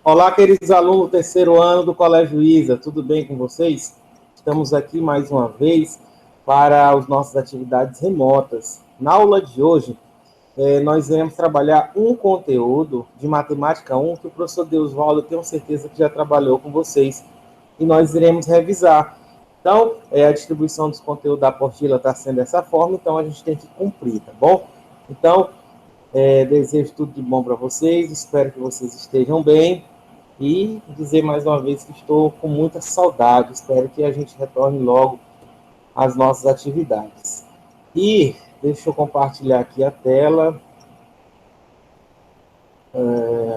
Olá, queridos alunos do terceiro ano do Colégio Isa, tudo bem com vocês? Estamos aqui mais uma vez para as nossas atividades remotas. Na aula de hoje, nós iremos trabalhar um conteúdo de Matemática 1 que o professor Deusvaldo, eu tenho certeza que já trabalhou com vocês, e nós iremos revisar. Então, a distribuição dos conteúdos da apostila está sendo dessa forma, então a gente tem que cumprir, tá bom? Então, desejo tudo de bom para vocês, espero que vocês estejam bem. E dizer mais uma vez que estou com muita saudade. Espero que a gente retorne logo às nossas atividades. E deixa eu compartilhar aqui a tela.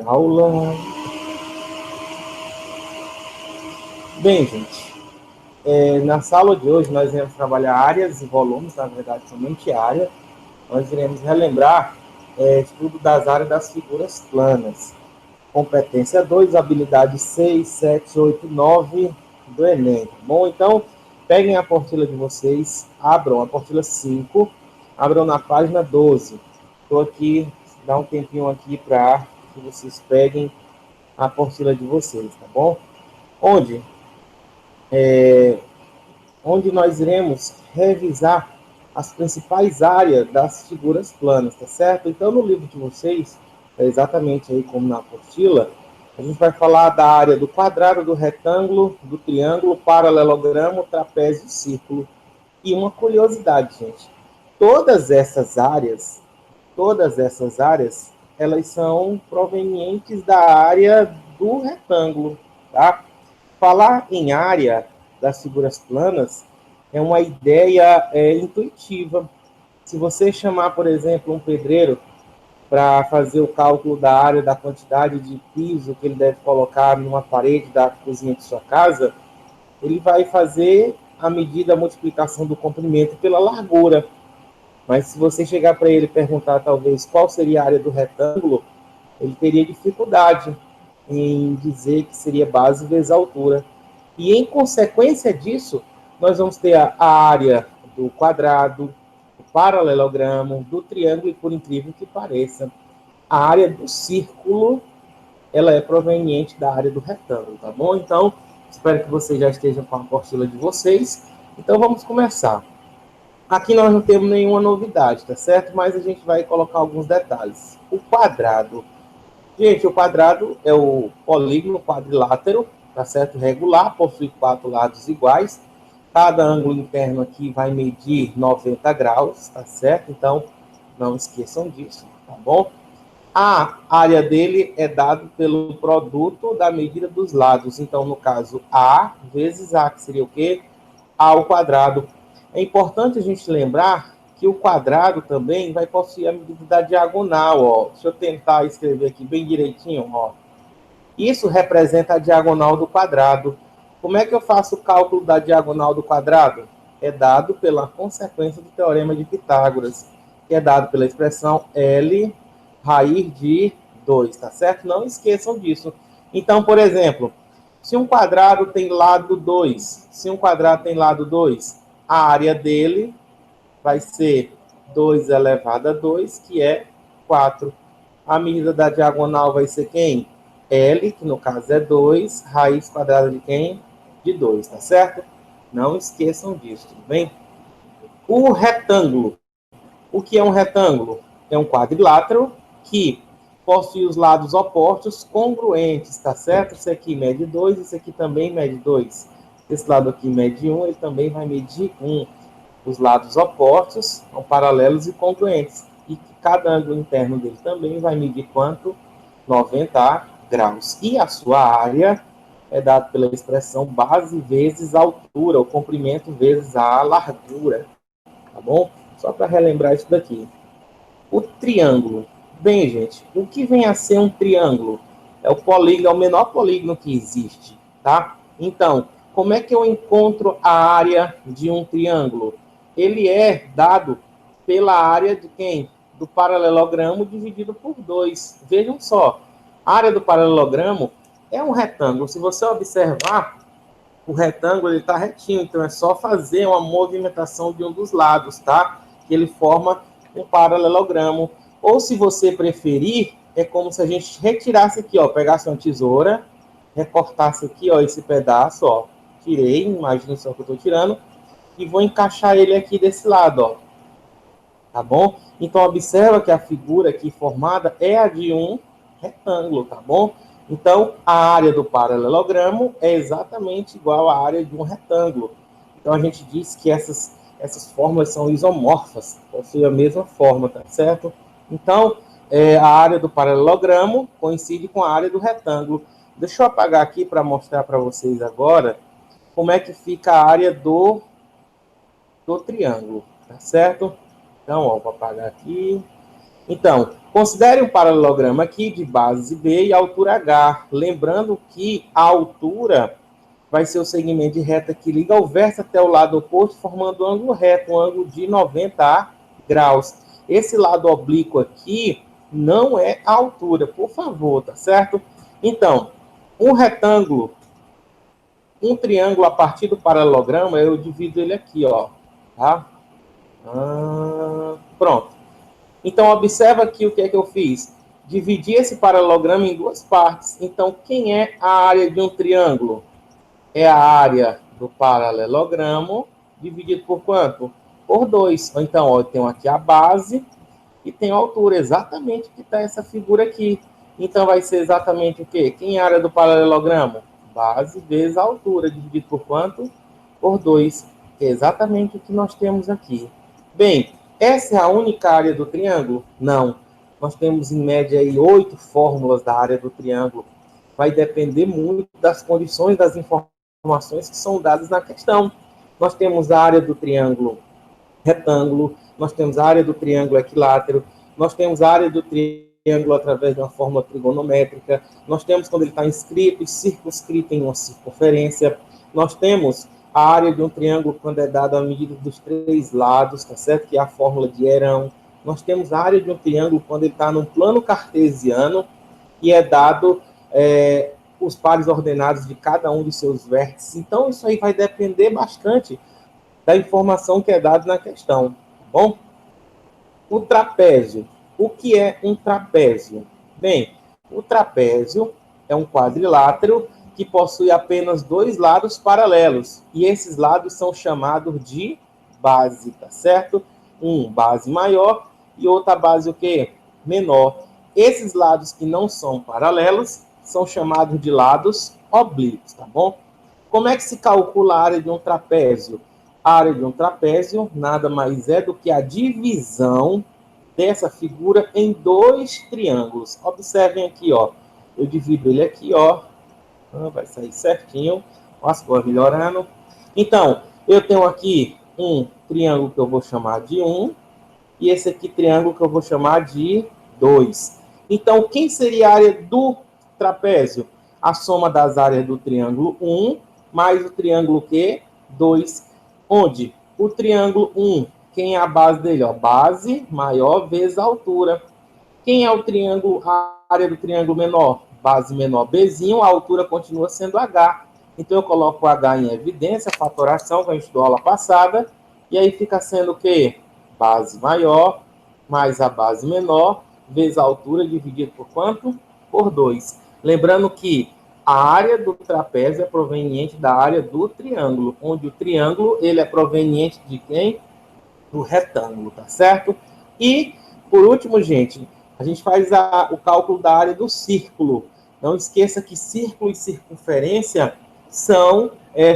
Aula. Bem, gente, na sala de hoje nós iremos trabalhar áreas e volumes, na verdade, somente área. Nós iremos relembrar estudo das áreas das figuras planas. Competência 2, habilidade 6, 7, 8, 9 do Enem. Tá bom? Então, peguem a apostila de vocês, abram a apostila 5, abram na página 12. Estou aqui, dá um tempinho aqui para que vocês peguem a apostila de vocês, tá bom? Onde nós iremos revisar as principais áreas das figuras planas, tá certo? Então, no livro de vocês, exatamente aí como na apostila, a gente vai falar da área do quadrado, do retângulo, do triângulo, paralelogramo, trapézio, círculo. E uma curiosidade, gente, todas essas áreas, elas são provenientes da área do retângulo, tá? Falar em área das figuras planas é uma ideia intuitiva. Se você chamar, por exemplo, um pedreiro para fazer o cálculo da área, da quantidade de piso que ele deve colocar numa parede da cozinha de sua casa, ele vai fazer a medida, a multiplicação do comprimento pela largura. Mas se você chegar para ele e perguntar, talvez, qual seria a área do retângulo, ele teria dificuldade em dizer que seria base vezes altura. E, em consequência disso, nós vamos ter a área do quadrado, do paralelogramo, do triângulo e, por incrível que pareça, a área do círculo, ela é proveniente da área do retângulo, tá bom? Então, espero que vocês já estejam com a apostila de vocês. Então, vamos começar. Aqui nós não temos nenhuma novidade, tá certo? Mas a gente vai colocar alguns detalhes. O quadrado. Gente, o quadrado é o polígono quadrilátero, tá certo? Regular, possui 4 lados iguais. Cada ângulo interno aqui vai medir 90 graus, tá certo? Então, não esqueçam disso, tá bom? A área dele é dada pelo produto da medida dos lados. Então, no caso, A vezes A, que seria o quê? A ao quadrado. É importante a gente lembrar que o quadrado também vai possuir a medida da diagonal, ó. Deixa eu tentar escrever aqui bem direitinho, ó. Isso representa a diagonal do quadrado. Como é que eu faço o cálculo da diagonal do quadrado? É dado pela consequência do teorema de Pitágoras, que é dado pela expressão L raiz de 2, tá certo? Não esqueçam disso. Então, por exemplo, se um quadrado tem lado 2, a área dele vai ser 2 elevado a 2, que é 4. A medida da diagonal vai ser quem? L, que no caso é 2, raiz quadrada de quem? De 2, tá certo? Não esqueçam disso, tudo bem? O retângulo. O que é um retângulo? É um quadrilátero que possui os lados opostos congruentes, tá certo? Esse aqui mede 2, esse aqui também mede 2. Esse lado aqui mede 1, ele também vai medir 1. Os lados opostos são paralelos e congruentes. E cada ângulo interno dele também vai medir quanto? 90 graus. E a sua área é dada pela expressão base vezes altura, o comprimento vezes a largura. Tá bom? Só para relembrar isso daqui. O triângulo. Bem, gente, o que vem a ser um triângulo? É o polígono, é o menor polígono que existe, tá? Então, como é que eu encontro a área de um triângulo? Ele é dado pela área de quem? Do paralelogramo dividido por 2. Vejam só, a área do paralelogramo é um retângulo. Se você observar, o retângulo está retinho, então é só fazer uma movimentação de um dos lados, tá? Que ele forma um paralelogramo. Ou, se você preferir, é como se a gente retirasse aqui, ó, pegasse uma tesoura, recortasse aqui, ó, esse pedaço, ó, tirei, imagina só que eu estou tirando, e vou encaixar ele aqui desse lado, ó, tá bom? Então, observa que a figura aqui formada é a de um retângulo, tá bom? Então, a área do paralelogramo é exatamente igual à área de um retângulo. Então, a gente diz que essas fórmulas são isomorfas, possuem a mesma forma, tá certo? Então, a área do paralelogramo coincide com a área do retângulo. Deixa eu apagar aqui para mostrar para vocês agora como é que fica a área do triângulo, tá certo? Então, ó, vou apagar aqui. Então, considere um paralelogramo aqui de base B e altura H. Lembrando que a altura vai ser o segmento de reta que liga o verso até o lado oposto, formando um ângulo reto, um ângulo de 90 graus. Esse lado oblíquo aqui não é a altura, por favor, tá certo? Então, um retângulo, um triângulo a partir do paralelogramo, eu divido ele aqui, ó, tá? Pronto. Então, observa aqui o que é que eu fiz. Dividi esse paralelogramo em duas partes. Então, quem é a área de um triângulo? É a área do paralelogramo dividido por quanto? Por 2. Então, ó, eu tenho aqui a base e tenho a altura. Exatamente que está essa figura aqui. Então, vai ser exatamente o quê? Quem é a área do paralelogramo? Base vezes a altura, dividido por quanto? Por 2. É exatamente o que nós temos aqui. Bem, essa é a única área do triângulo? Não. Nós temos, em média, aí, 8 fórmulas da área do triângulo. Vai depender muito das condições das informações que são dadas na questão. Nós temos a área do triângulo retângulo, nós temos a área do triângulo equilátero, nós temos a área do triângulo através de uma fórmula trigonométrica, nós temos quando ele está inscrito e circunscrito em uma circunferência, nós temos a área de um triângulo quando é dada a medida dos 3 lados, tá certo? Que é a fórmula de Herão. Nós temos a área de um triângulo quando ele está num plano cartesiano e é dado os pares ordenados de cada um de seus vértices. Então, isso aí vai depender bastante da informação que é dada na questão, tá bom? O trapézio. O que é um trapézio? Bem, o trapézio é um quadrilátero que possui apenas 2 lados paralelos. E esses lados são chamados de base, tá certo? Um base maior e outra base o quê? Menor. Esses lados que não são paralelos são chamados de lados oblíquos, tá bom? Como é que se calcula a área de um trapézio? A área de um trapézio nada mais é do que a divisão dessa figura em 2 triângulos. Observem aqui, ó. Eu divido ele aqui, ó. Vai sair certinho. As cores melhorando. Então, eu tenho aqui um triângulo que eu vou chamar de 1. E esse aqui, triângulo que eu vou chamar de 2. Então, quem seria a área do trapézio? A soma das áreas do triângulo 1 mais o triângulo que? 2. Onde? O triângulo 1, quem é a base dele? Ó, base maior vezes a altura. Quem é o triângulo, a área do triângulo menor? Base menor, Bzinho, a altura continua sendo H. Então, eu coloco o H em evidência, fatoração, que a gente estudou aula passada, e aí fica sendo o quê? Base maior mais a base menor, vezes a altura, dividido por quanto? Por 2. Lembrando que a área do trapézio é proveniente da área do triângulo, onde o triângulo ele é proveniente de quem? Do retângulo, tá certo? E, por último, gente, a gente faz o cálculo da área do círculo. Não esqueça que círculo e circunferência são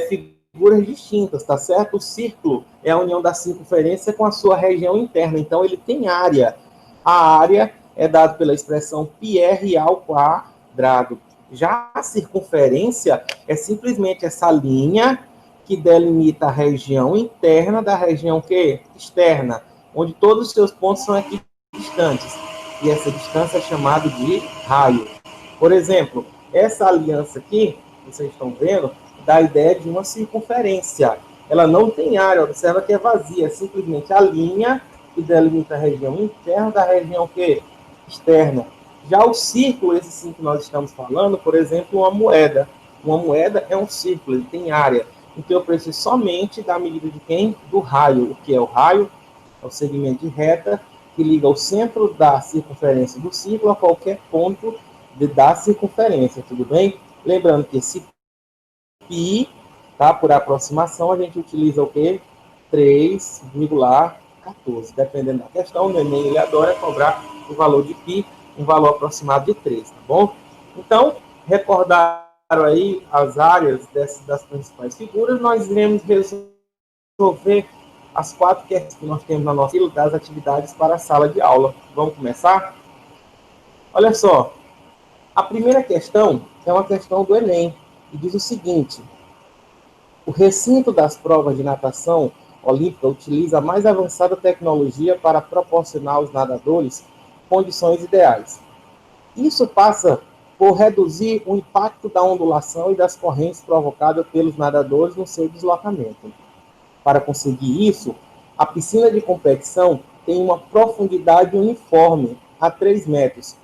figuras distintas, tá certo? O círculo é a união da circunferência com a sua região interna, então ele tem área. A área é dada pela expressão πr ao quadrado. Já a circunferência é simplesmente essa linha que delimita a região interna da região que? Externa, onde todos os seus pontos são equidistantes. E essa distância é chamada de raio. Por exemplo, essa aliança aqui, vocês estão vendo, dá a ideia de uma circunferência. Ela não tem área, observa que é vazia, é simplesmente a linha que delimita a região interna da região que? Externa. Já o círculo, esse sim que nós estamos falando, por exemplo, uma moeda. Uma moeda é um círculo, ele tem área. Então, eu preciso somente da medida de quem? Do raio. O que é o raio? É o segmento de reta que liga o centro da circunferência do círculo a qualquer ponto da circunferência, tudo bem? Lembrando que esse π, tá, por aproximação, a gente utiliza o quê? 3,14. Dependendo da questão, o Enem ele adora cobrar o valor de π, um valor aproximado de 3, tá bom? Então, recordaram aí as áreas das principais figuras, nós iremos resolver as 4 questões que nós temos na nossa fila das atividades para a sala de aula. Vamos começar? Olha só, a primeira questão é uma questão do Enem, e diz o seguinte: o recinto das provas de natação olímpica utiliza a mais avançada tecnologia para proporcionar aos nadadores condições ideais. Isso passa por reduzir o impacto da ondulação e das correntes provocadas pelos nadadores no seu deslocamento. Para conseguir isso, a piscina de competição tem uma profundidade uniforme, a 3 metros,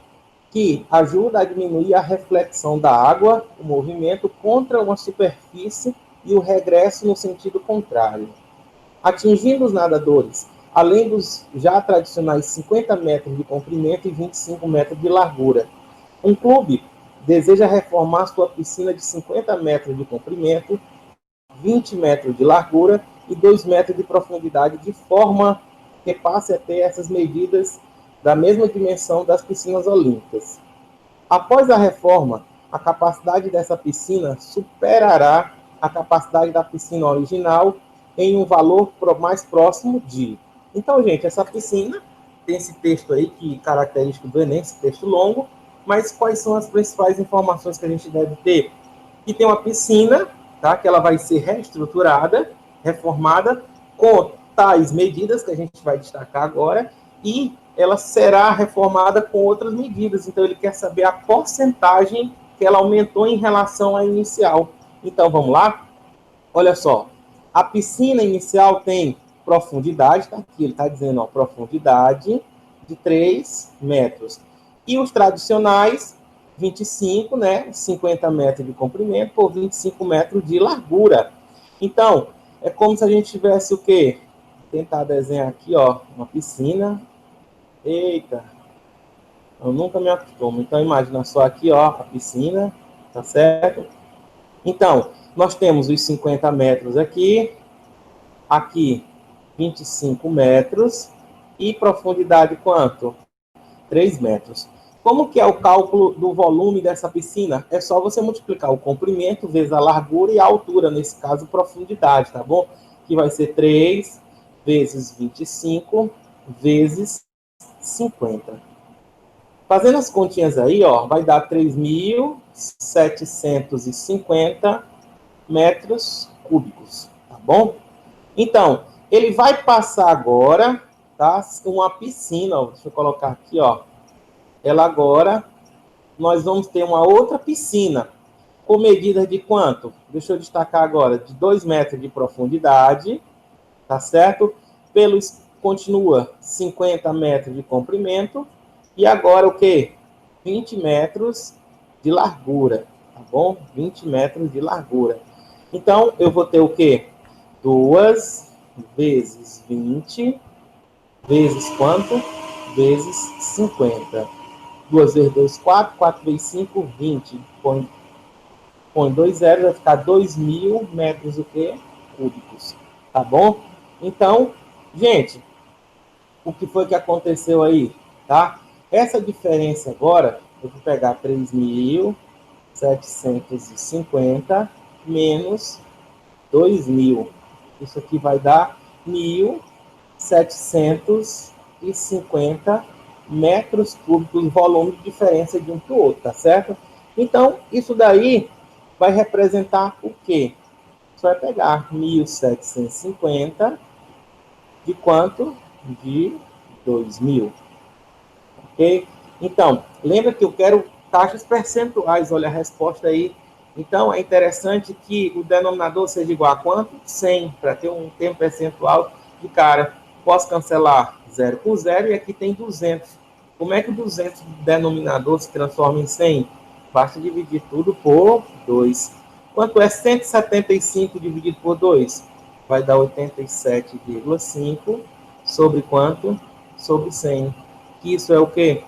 que ajuda a diminuir a reflexão da água, o movimento contra uma superfície e o regresso no sentido contrário. Atingindo os nadadores, além dos já tradicionais 50 metros de comprimento e 25 metros de largura. Um clube deseja reformar sua piscina de 50 metros de comprimento, 20 metros de largura e 2 metros de profundidade, de forma que passe a ter essas medidas da mesma dimensão das piscinas olímpicas. Após a reforma, a capacidade dessa piscina superará a capacidade da piscina original em um valor mais próximo de... Então, gente, essa piscina tem esse texto aí, que característico do Enem, esse texto longo, mas quais são as principais informações que a gente deve ter? Que tem uma piscina, tá, que ela vai ser reestruturada, reformada, com tais medidas que a gente vai destacar agora, e ela será reformada com outras medidas. Então, ele quer saber a porcentagem que ela aumentou em relação à inicial. Então, vamos lá? Olha só, a piscina inicial tem profundidade, está aqui, ele está dizendo, ó, profundidade de 3 metros. E os tradicionais, 25, né, 50 metros de comprimento por 25 metros de largura. Então, é como se a gente tivesse o quê? Vou tentar desenhar aqui, ó, uma piscina. Eita, eu nunca me acostumo. Então, imagina só aqui, ó, a piscina, tá certo? Então, nós temos os 50 metros aqui, 25 metros, e profundidade quanto? 3 metros. Como que é o cálculo do volume dessa piscina? É só você multiplicar o comprimento vezes a largura e a altura, nesse caso, profundidade, tá bom? Que vai ser 3 vezes 25 vezes 50. Fazendo as continhas aí, ó, vai dar 3.750 metros cúbicos, tá bom? Então, ele vai passar agora, tá, uma piscina, ó, deixa eu colocar aqui, ó. Ela agora, nós vamos ter uma outra piscina, com medida de quanto? Deixa eu destacar agora, de 2 metros de profundidade, tá certo? Continua 50 metros de comprimento, e agora o quê? 20 metros de largura, tá bom? 20 metros de largura. Então, eu vou ter o quê? 2 vezes 20, vezes quanto? Vezes 50. 2 vezes 2, 4. 4 vezes 5, 20. Põe 2 zeros, vai ficar 2.000 metros o quê? Cúbicos. Tá bom? Então, gente, o que foi que aconteceu aí? Tá? Essa diferença agora, eu vou pegar 3.750 menos 2.000. Isso aqui vai dar 1.750 metros cúbicos, volume de diferença de um para o outro, tá certo? Então, isso daí vai representar o quê? Você vai pegar 1.750 de quanto? De 2.000. Ok? Então, lembra que eu quero taxas percentuais, olha a resposta aí. Então, é interessante que o denominador seja igual a quanto? 100, para ter um tempo percentual de cara. Posso cancelar 0 com 0 e aqui tem 200. Como é que o 200 denominador se transforma em 100? Basta dividir tudo por 2. Quanto é 175 dividido por 2? Vai dar 87,5 sobre quanto? sobre 100. Que isso é o quê?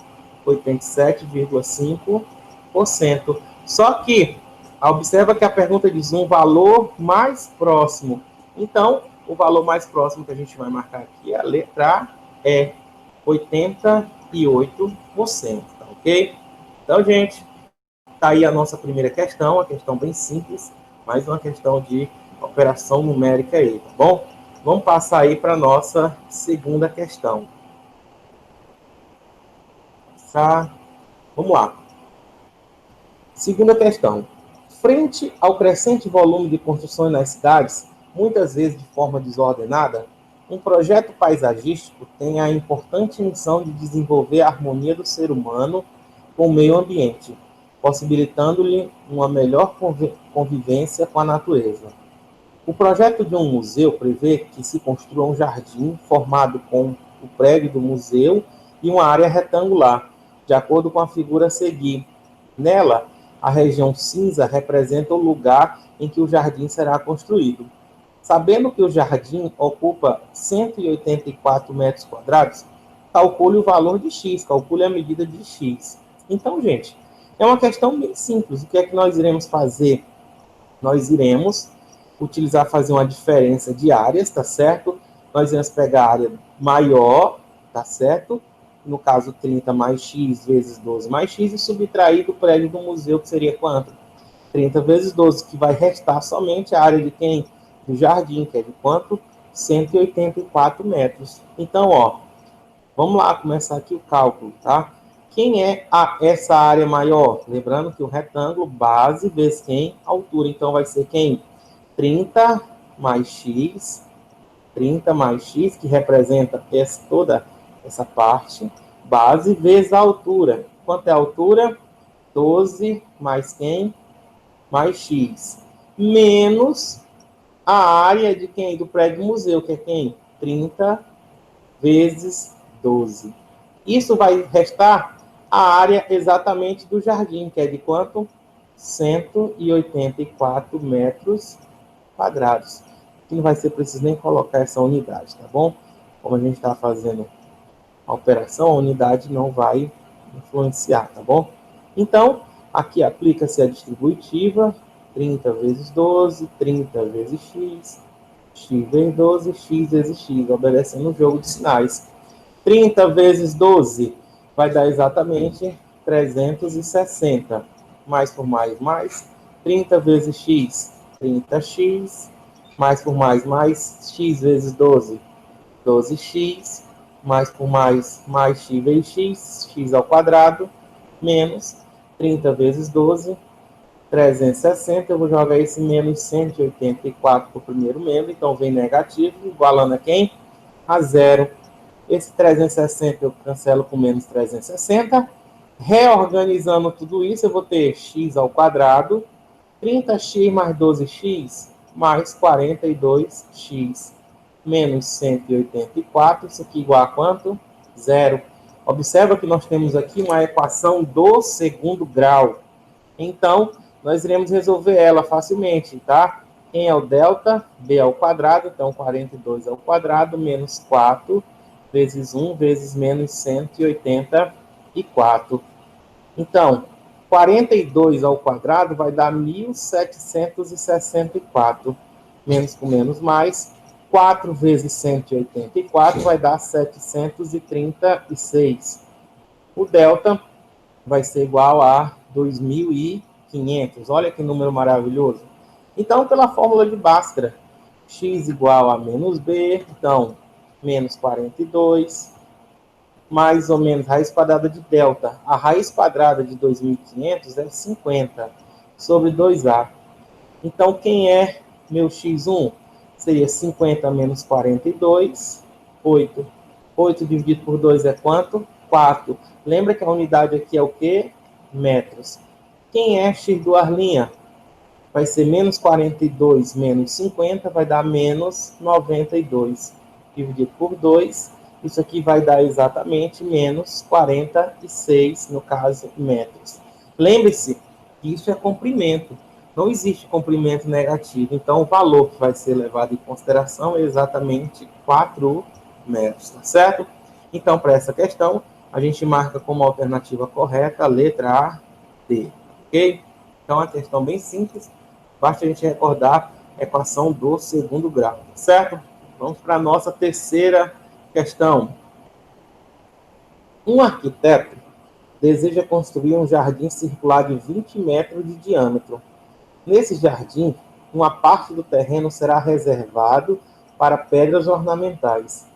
87,5%. Só que, observa que a pergunta diz um valor mais próximo. Então, o valor mais próximo que a gente vai marcar aqui é a letra E, 88%, tá ok? Então, gente, tá aí a nossa primeira questão, uma questão bem simples, mais uma questão de operação numérica aí, tá bom? Vamos passar aí para a nossa segunda questão. Tá? Vamos lá. Segunda questão. Frente ao crescente volume de construções nas cidades, muitas vezes de forma desordenada, um projeto paisagístico tem a importante missão de desenvolver a harmonia do ser humano com o meio ambiente, possibilitando-lhe uma melhor convivência com a natureza. O projeto de um museu prevê que se construa um jardim formado com o prédio do museu e uma área retangular, de acordo com a figura a seguir. Nela, a região cinza representa o lugar em que o jardim será construído. Sabendo que o jardim ocupa 184 metros quadrados, calcule o valor de X, calcule a medida de X. Então, gente, é uma questão bem simples. O que é que nós iremos fazer? Nós iremos fazer uma diferença de áreas, tá certo? Nós iremos pegar a área maior, tá certo? No caso, 30 mais x vezes 12 mais x, e subtrair do prédio do museu, que seria quanto? 30 vezes 12, que vai restar somente a área de quem? Do jardim, que é de quanto? 184 metros. Então, ó, vamos lá começar aqui o cálculo, tá? Quem é essa área maior? Lembrando que o retângulo, base vezes quem? Altura. Então, vai ser quem? 30 mais x, 30 mais x, que representa toda essa parte, base vezes a altura. Quanto é a altura? 12 mais quem? Mais x. Menos a área de quem? Do prédio museu, que é quem? 30 vezes 12. Isso vai restar a área exatamente do jardim, que é de quanto? 184 metros quadrados. Aqui não vai ser preciso nem colocar essa unidade, tá bom? Como a gente está fazendo a operação, a unidade não vai influenciar, tá bom? Então, aqui aplica-se a distributiva, 30 vezes 12, 30 vezes x, x vezes 12, x vezes x, obedecendo o jogo de sinais. 30 vezes 12 vai dar exatamente 360. Mais por mais. 30 vezes x, 30x. Mais por mais, x vezes 12, 12x. Mais por mais x vezes x ao quadrado. Menos 30 vezes 12, 360. Eu vou jogar esse menos 184 para o primeiro membro. Então, vem negativo, igualando a quem? A zero. Esse 360 eu cancelo com menos 360. Reorganizando tudo isso, eu vou ter x ao quadrado, 30x mais 12x, mais 42x, menos 184. Isso aqui igual a quanto? Zero. Observa que nós temos aqui uma equação do segundo grau. Então, nós iremos resolver ela facilmente, tá? Quem é o delta? B ao quadrado. Então, 42 ao quadrado, menos 4 vezes 1 vezes menos 184. Então, 42 ao quadrado vai dar 1.764. Menos com menos mais. 4 vezes 184 vai dar 736. O delta vai ser igual a 2.500. Olha que número maravilhoso. Então, pela fórmula de Bhaskara, x igual a menos b, então, menos 42, mais ou menos raiz quadrada de delta. A raiz quadrada de 2.500 é 50 sobre 2a. Então, quem é meu x1? Seria 50 menos 42, 8. 8 dividido por 2 é quanto? 4. Lembra que a unidade aqui é o quê? Metros. Quem é x do Arlinha? Vai ser menos 42 menos 50, vai dar menos 92. Dividido por 2, isso aqui vai dar exatamente menos 46, no caso, metros. Lembre-se que isso é comprimento. Não existe comprimento negativo. Então, o valor que vai ser levado em consideração é exatamente 4 metros, tá certo? Então, para essa questão, a gente marca como alternativa correta a letra A, D. Ok? Então, é uma questão bem simples. Basta a gente recordar a equação do segundo grau. Certo? Vamos para a nossa terceira questão. Um arquiteto deseja construir um jardim circular de 20 metros de diâmetro. Nesse jardim, uma parte do terreno será reservado para pedras ornamentais.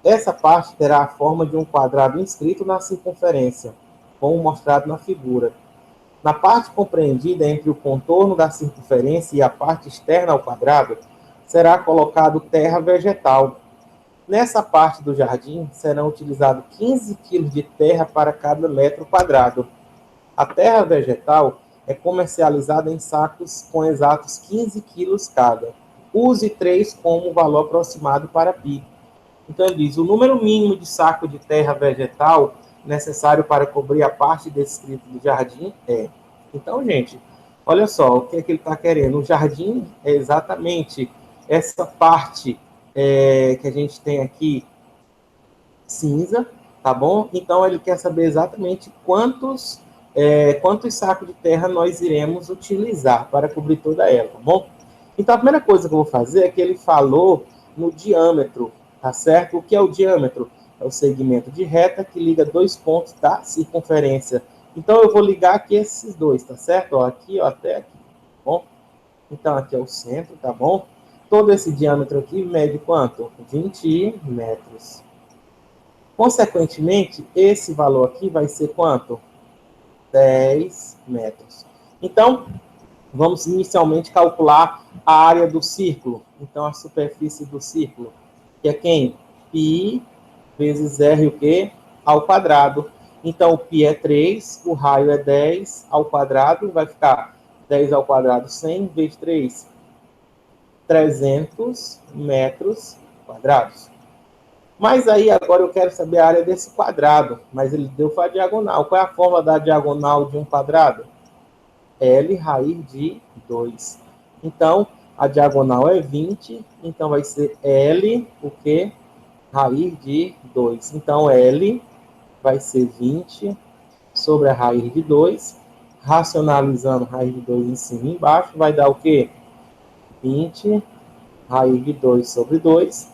Essa parte terá a forma de um quadrado inscrito na circunferência, como mostrado na figura. Na parte compreendida entre o contorno da circunferência e a parte externa ao quadrado, será colocado terra vegetal. Nessa parte do jardim serão utilizados 15 kg de terra para cada metro quadrado. A terra vegetal é comercializada em sacos com exatos 15 quilos cada. Use 3 como valor aproximado para PIB. Então, ele diz, o número mínimo de saco de terra vegetal necessário para cobrir a parte descrita do jardim é. Então, gente, olha só, o que é que ele está querendo? O jardim é exatamente essa parte que a gente tem aqui, cinza, tá bom? Então, ele quer saber exatamente quantos sacos de terra nós iremos utilizar para cobrir toda ela, tá bom? Então, a primeira coisa que eu vou fazer é que ele falou no diâmetro, tá certo? O que é o diâmetro? É o segmento de reta que liga dois pontos da circunferência. Então, eu vou ligar aqui esses dois, tá certo? Ó, aqui, ó, até aqui, tá bom? Então, aqui é o centro, tá bom? Todo esse diâmetro aqui mede quanto? 20 metros. Consequentemente, esse valor aqui vai ser quanto? 10 metros. Então, vamos inicialmente calcular a área do círculo. Então, a superfície do círculo, que é quem? Π vezes R o quê? Ao quadrado. Então, o π é 3, o raio é 10 ao quadrado, vai ficar 10 ao quadrado, 100 vezes 3, 300 metros quadrados. Mas aí, agora eu quero saber a área desse quadrado. Mas ele deu para a diagonal. Qual é a forma da diagonal de um quadrado? L raiz de 2. Então, a diagonal é 20. Então, vai ser L, o quê? Raiz de 2. Então, L vai ser 20 sobre a raiz de 2. Racionalizando raiz de 2 em cima e embaixo, vai dar o quê? 20 raiz de 2 sobre 2.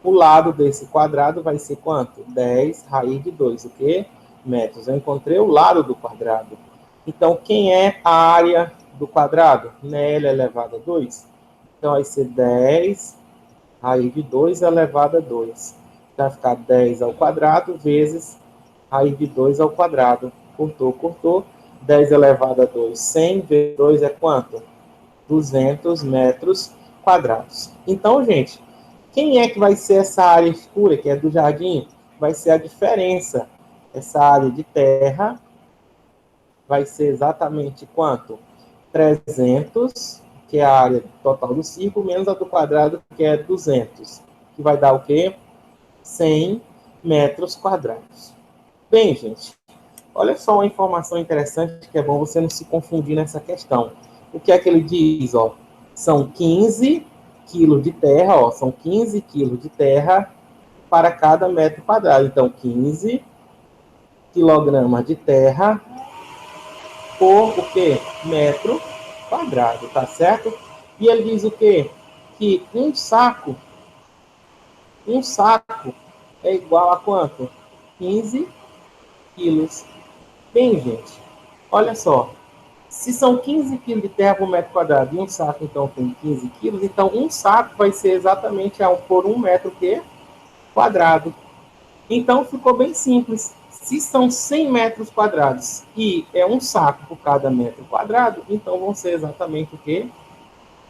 O lado desse quadrado vai ser quanto? 10 raiz de 2, o quê? Metros. Eu encontrei o lado do quadrado. Então, quem é a área do quadrado? L elevado a 2. Então, vai ser 10 raiz de 2 elevado a 2. Vai ficar 10 ao quadrado vezes raiz de 2 ao quadrado. Cortou, cortou. 10 elevado a 2, 100 vezes 2 é quanto? 200 metros quadrados. Então, gente, quem é que vai ser essa área escura, que é do jardim? Vai ser a diferença. Essa área de terra vai ser exatamente quanto? 300, que é a área total do círculo, menos a do quadrado, que é 200. Que vai dar o quê? 100 metros quadrados. Bem, gente, olha só uma informação interessante que é bom você não se confundir nessa questão. O que é que ele diz? Ó, são 15 quilos de terra, ó, são 15 quilos de terra para cada metro quadrado. Então, 15 quilogramas de terra por o quê? Metro quadrado, tá certo? E ele diz o quê? Que um saco é igual a quanto? 15 quilos. Bem, gente, olha só. Se são 15 quilos de terra por metro quadrado e um saco, então, tem 15 quilos, então um saco vai ser exatamente por um metro quadrado. Então, ficou bem simples. Se são 100 metros quadrados e é um saco por cada metro quadrado, então vão ser exatamente o quê?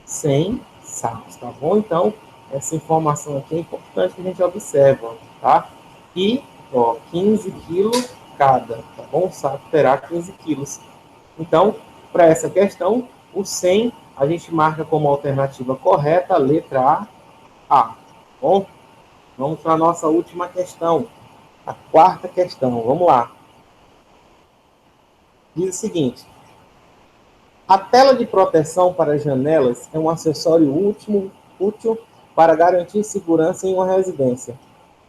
100 sacos, tá bom? Então, essa informação aqui é importante que a gente observa, tá? E, ó, 15 quilos cada, tá bom? O saco terá 15 quilos. Então, para essa questão, o 100 a gente marca como alternativa correta a letra A. Tá bom? Vamos para a nossa última questão. A quarta questão. Vamos lá. Diz o seguinte. A tela de proteção para janelas é um acessório útil para garantir segurança em uma residência.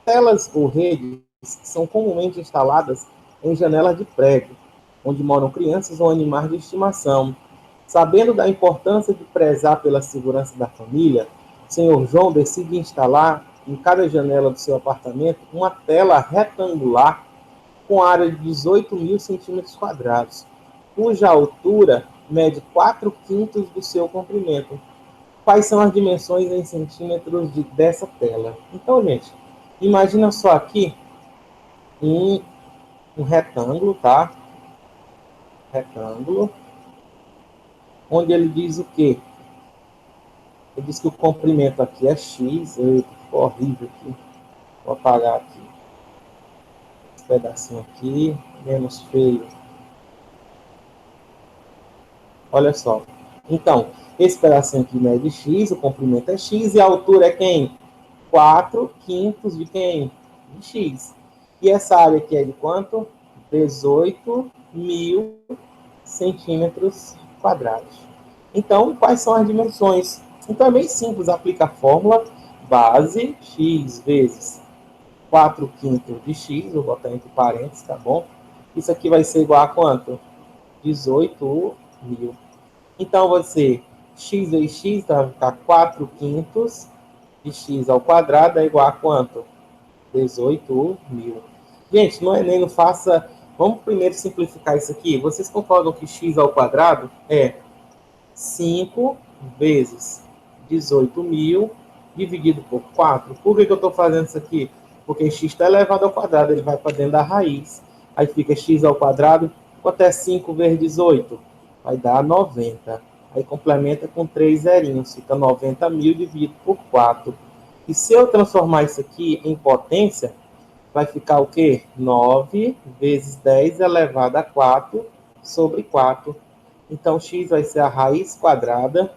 Telas ou redes que são comumente instaladas em janelas de prédio, onde moram crianças ou animais de estimação. Sabendo da importância de prezar pela segurança da família, o senhor João decide instalar em cada janela do seu apartamento uma tela retangular com área de 18.000 centímetros quadrados, cuja altura mede 4/5 do seu comprimento. Quais são as dimensões em centímetros dessa tela? Então, gente, imagina só aqui um retângulo, tá? Retângulo, onde ele diz o quê? Ele diz que o comprimento aqui é x. Eita, ficou horrível aqui. Vou apagar aqui. Esse pedacinho aqui, menos feio. Olha só. Então, esse pedacinho aqui mede x, o comprimento é x, e a altura é quem? 4/5 de quem? De x. E essa área aqui é de quanto? 18.000 centímetros quadrados. Então, quais são as dimensões? Então, é bem simples. Aplica a fórmula base x vezes 4/5 de x, vou botar entre parênteses, tá bom? Isso aqui vai ser igual a quanto? 18.000. Então, vai ser x vezes x, vai ficar 4/5 de x ao quadrado é igual a quanto? 18.000. Gente, no Enem não faça... Vamos primeiro simplificar isso aqui. Vocês concordam que x ao quadrado é 5 vezes 18.000 dividido por 4? Por que eu estou fazendo isso aqui? Porque x está elevado ao quadrado, ele vai para dentro da raiz. Aí fica x ao quadrado. Quanto é 5 vezes 18? Vai dar 90. Aí complementa com 3 zerinhos. Fica 90.000 dividido por 4. E se eu transformar isso aqui em potência, vai ficar o quê? 9 vezes 10 elevado a 4 sobre 4. Então, x vai ser a raiz quadrada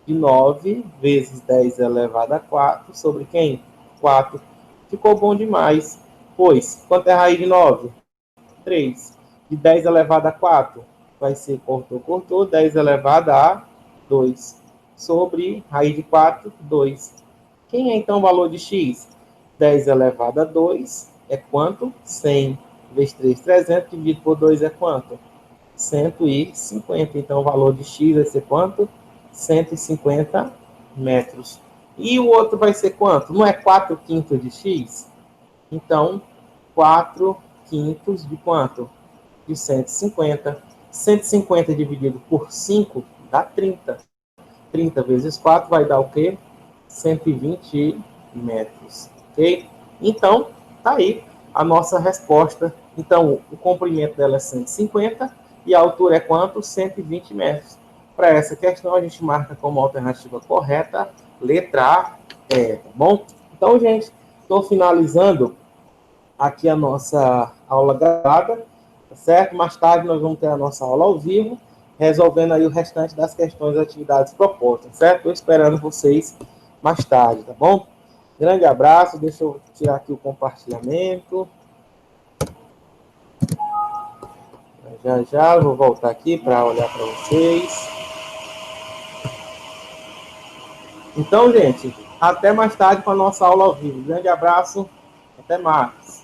de 9 vezes 10 elevado a 4 sobre quem? 4. Ficou bom demais. Pois, quanto é a raiz de 9? 3. De 10 elevado a 4? Vai ser, cortou, 10 elevado a 2. Sobre raiz de 4, 2. Quem é então o valor de x? 10 elevado a 2 é quanto? 100. Vezes 3, 300. Dividido por 2 é quanto? 150. Então, o valor de x vai ser quanto? 150 metros. E o outro vai ser quanto? Não é 4/5 de x? Então, 4/5 de quanto? De 150. 150 dividido por 5 dá 30. 30 vezes 4 vai dar o quê? 120 metros. Ok? Então, tá aí a nossa resposta. Então, o comprimento dela é 150 e a altura é quanto? 120 metros. Para essa questão, a gente marca como alternativa correta, letra A, tá bom? Então, gente, estou finalizando aqui a nossa aula gravada, tá certo? Mais tarde nós vamos ter a nossa aula ao vivo, resolvendo aí o restante das questões e atividades propostas, certo? Estou esperando vocês mais tarde, tá bom? Grande abraço, deixa eu tirar aqui o compartilhamento. Já vou voltar aqui para olhar para vocês. Então, gente, até mais tarde com a nossa aula ao vivo. Grande abraço, até mais.